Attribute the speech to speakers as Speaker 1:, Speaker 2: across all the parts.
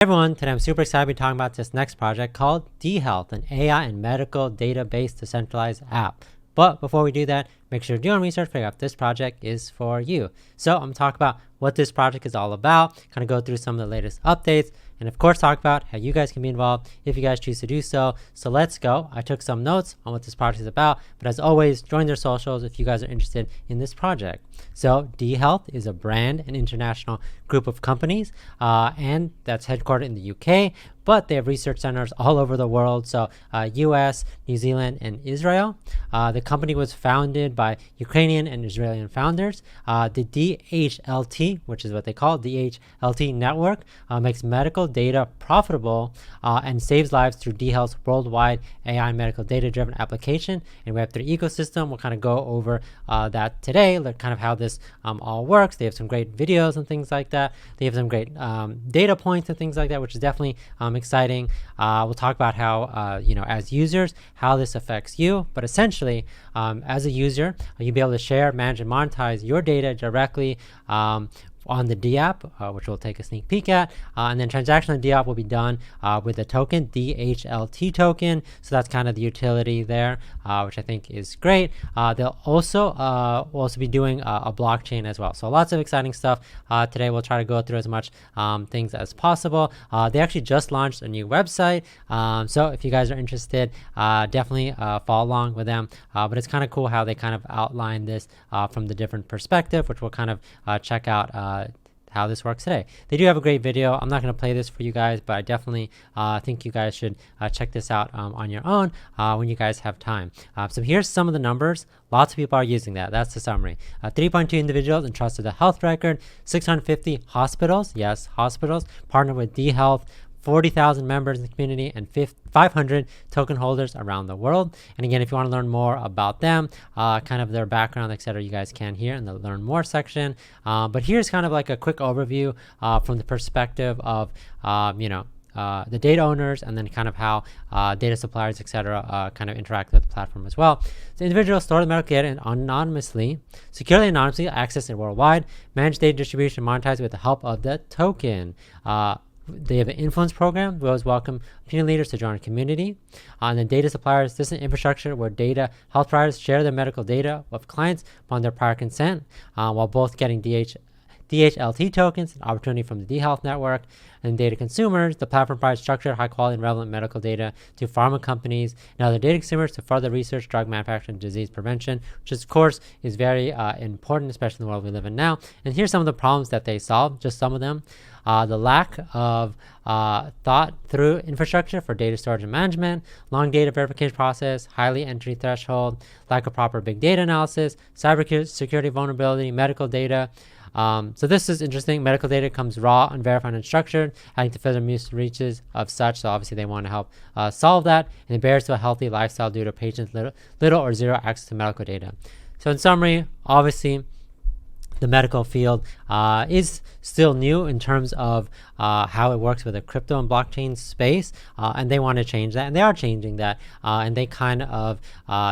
Speaker 1: Everyone, today I'm super excited to be talking about this next project called DeHealth, an AI and medical database decentralized app. But before we do that, make sure to do your own research, figure out if this project is for you. So I'm going to talk about what this project is all about, kind of go through some of the latest updates, and of course talk about how you guys can be involved if you guys choose to do so. So let's go. I took some notes on what this project is about, but as always, join their socials if you guys are interested in this project. So DeHealth is a brand and international group of companies, and that's headquartered in the UK, but they have research centers all over the world. So US, New Zealand, and Israel. The company was founded by Ukrainian and Israeli founders. The DHLT, which is what they call DHLT network, makes medical data profitable and saves lives through DeHealth's worldwide AI medical data-driven application and Web3 ecosystem. We'll kind of go over that today, like kind of how this all works. They have some great videos and things like that. They have some great data points and things like that, which is definitely exciting. We'll talk about how, as users, how this affects you. But essentially, as a user, you'll be able to share, manage, and monetize your data directly on the D app, which we'll take a sneak peek at, and then transaction on D app will be done with the token DHLT token. So that's kind of the utility there, which I think is great. They'll also be doing a blockchain as well. So lots of exciting stuff today. We'll try to go through as much things as possible. They actually just launched a new website, so if you guys are interested, definitely follow along with them. But it's kind of cool how they kind of outline this from the different perspective, which we'll kind of check out how this works today. They do have a great video. I'm not going to play this for you guys, but I definitely think you guys should check this out on your own when you guys have time. So here's some of the numbers. Lots of people are using that. That's the summary. 3.2 individuals entrusted a health record, 650 hospitals, yes, hospitals, partnered with DeHealth, 40,000 members in the community, and 500 token holders around the world. And again, if you want to learn more about them, kind of their background, etc., you guys can here in the learn more section. But here's kind of like a quick overview from the perspective of the data owners, and then kind of how data suppliers, etc., kind of interact with the platform as well. So individuals store the medical data anonymously, securely anonymously, access it worldwide, manage data distribution, monetize with the help of the token. They have an influence program. We always welcome opinion leaders to join our community. And then data suppliers, this is an infrastructure where data health providers share their medical data with clients upon their prior consent, while both getting DHLT tokens, an opportunity from the DeHealth network. And data consumers, the platform provides structured, high quality, and relevant medical data to pharma companies and other data consumers to further research, drug manufacturing, and disease prevention, which of course is very important, especially in the world we live in now. And here's some of the problems that they solve, just some of them. The lack of thought through infrastructure for data storage and management, long data verification process, highly entry threshold, lack of proper big data analysis, cybersecurity vulnerability, medical data. So this is interesting. Medical data comes raw, unverified, and unstructured, adding to further misreaches of such. So obviously they want to help solve that, and it barriers to a healthy lifestyle due to patients' little or zero access to medical data. So in summary, obviously the medical field is still new in terms of how it works with the crypto and blockchain space, and they want to change that, and they are changing that, and they kind of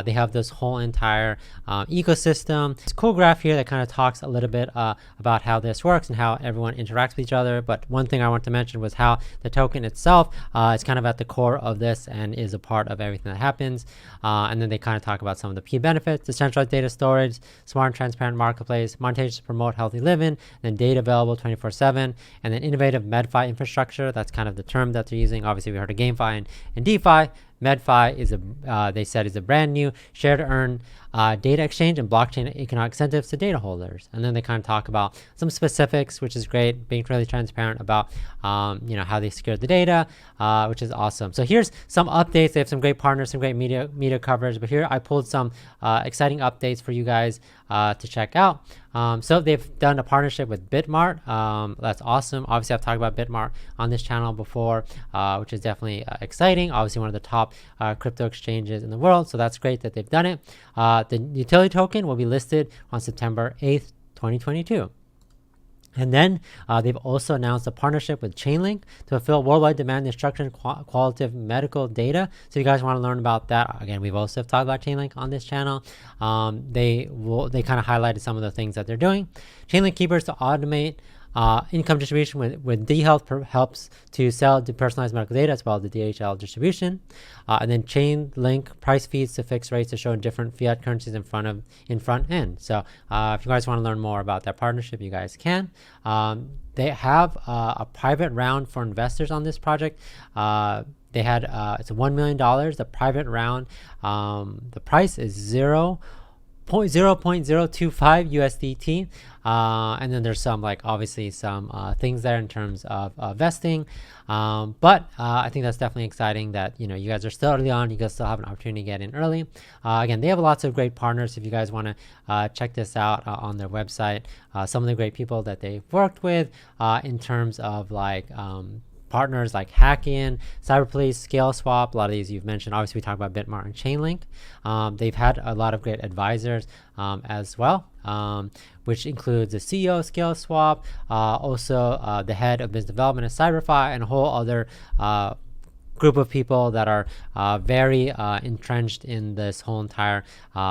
Speaker 1: they have this whole entire ecosystem. It's a cool graph here that kind of talks a little bit about how this works and how everyone interacts with each other. But one thing I want to mention was how the token itself is kind of at the core of this and is a part of everything that happens. And then they kind of talk about some of the key benefits: decentralized data storage, smart and transparent marketplace, monetization to promote healthy living, then data available 24/7, and then innovative MedFi infrastructure. That's kind of the term that they're using. Obviously, we heard of GameFi and DeFi. MedFi is they said is a brand new share to earn data exchange and blockchain economic incentives to data holders. And then they kind of talk about some specifics, which is great, being really transparent about how they secure the data, which is awesome. So here's some updates. They have some great partners, some great media coverage, but here I pulled some exciting updates for you guys to check out. So they've done a partnership with Bitmart. That's awesome. Obviously, I've talked about Bitmart on this channel before, which is definitely exciting. Obviously, one of the top crypto exchanges in the world. So that's great that they've done it. The utility token will be listed on September 8th, 2022. And then they've also announced a partnership with Chainlink to fulfill worldwide demand in structured qualitative medical data. So if you guys want to learn about that, again, we've also talked about Chainlink on this channel. They kind of highlighted some of the things that they're doing. Chainlink keepers to automate Income distribution with DeHealth helps to sell depersonalized medical data as well as the DHL distribution. And then chain link price feeds to fixed rates to show different fiat currencies in front end. So if you guys want to learn more about that partnership, you guys can. They have a private round for investors on this project. They had it's $1 million. The private round, the price is 0.025 USDT, and then there's some obviously some things there in terms of vesting, but I think that's definitely exciting that you guys are still early on. You guys still have an opportunity to get in early. Again, they have lots of great partners. If you guys want to check this out on their website, some of the great people that they've worked with in terms of partners like Hackin, Cyberpolice, ScaleSwap, a lot of these you've mentioned. Obviously, we talked about Bitmart and Chainlink. They've had a lot of great advisors as well, which includes the CEO of ScaleSwap, also the head of business development at CyberFi, and a whole other group of people that are very entrenched in this whole entire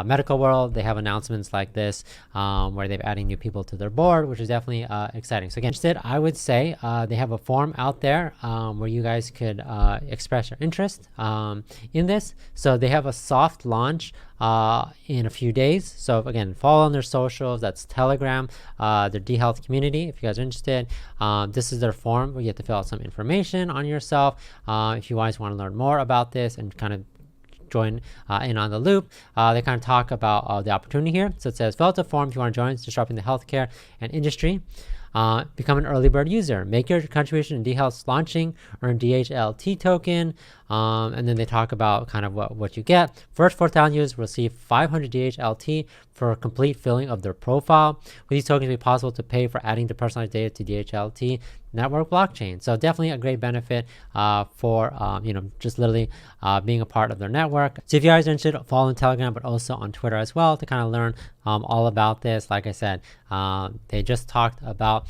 Speaker 1: medical world. They have announcements like this where they're adding new people to their board, which is definitely exciting. So again, I would say they have a form out there where you guys could express your interest in this. So they have a soft launch in a few days. So again, follow on their socials. That's Telegram, their DeHealth community. If you guys are interested, this is their form where you have to fill out some information on yourself. If you guys want to learn more about this and kind of join in on the loop, they kind of talk about the opportunity here. So it says, fill out the form if you want to join. It's disrupting the healthcare and industry. Become an early bird user. Make your contribution in DeHealth's launching, earn DHLT token, and then they talk about kind of what you get. First 4,000 users will receive 500 DHLT for a complete filling of their profile. With these tokens, it'll be possible to pay for adding the personalized data to DHLT network blockchain. So definitely a great benefit for just literally being a part of their network. So if you guys are interested, follow on Telegram, but also on Twitter as well to kind of learn all about this. Like I said, they just talked about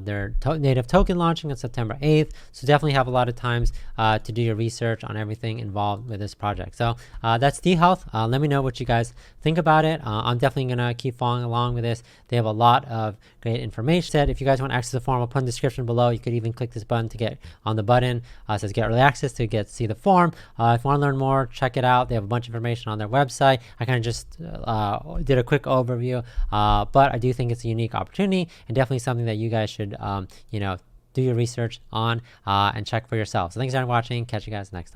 Speaker 1: their native token launching on September 8th. So definitely have a lot of times to do your research on everything involved with this project. So that's DeHealth. Let me know what you guys think about it. I'm definitely going to keep following along with this. They have a lot of great information. If you guys want access to the form, I'll put in the description below. You could even click this button to get on the button. It says get early access to see the form. If you want to learn more, check it out. They have a bunch of information on their website. I kind of just did a quick overview, but I do think it's a unique opportunity and definitely something that you guys should do your research on and check for yourself. So thanks for watching. Catch you guys next time.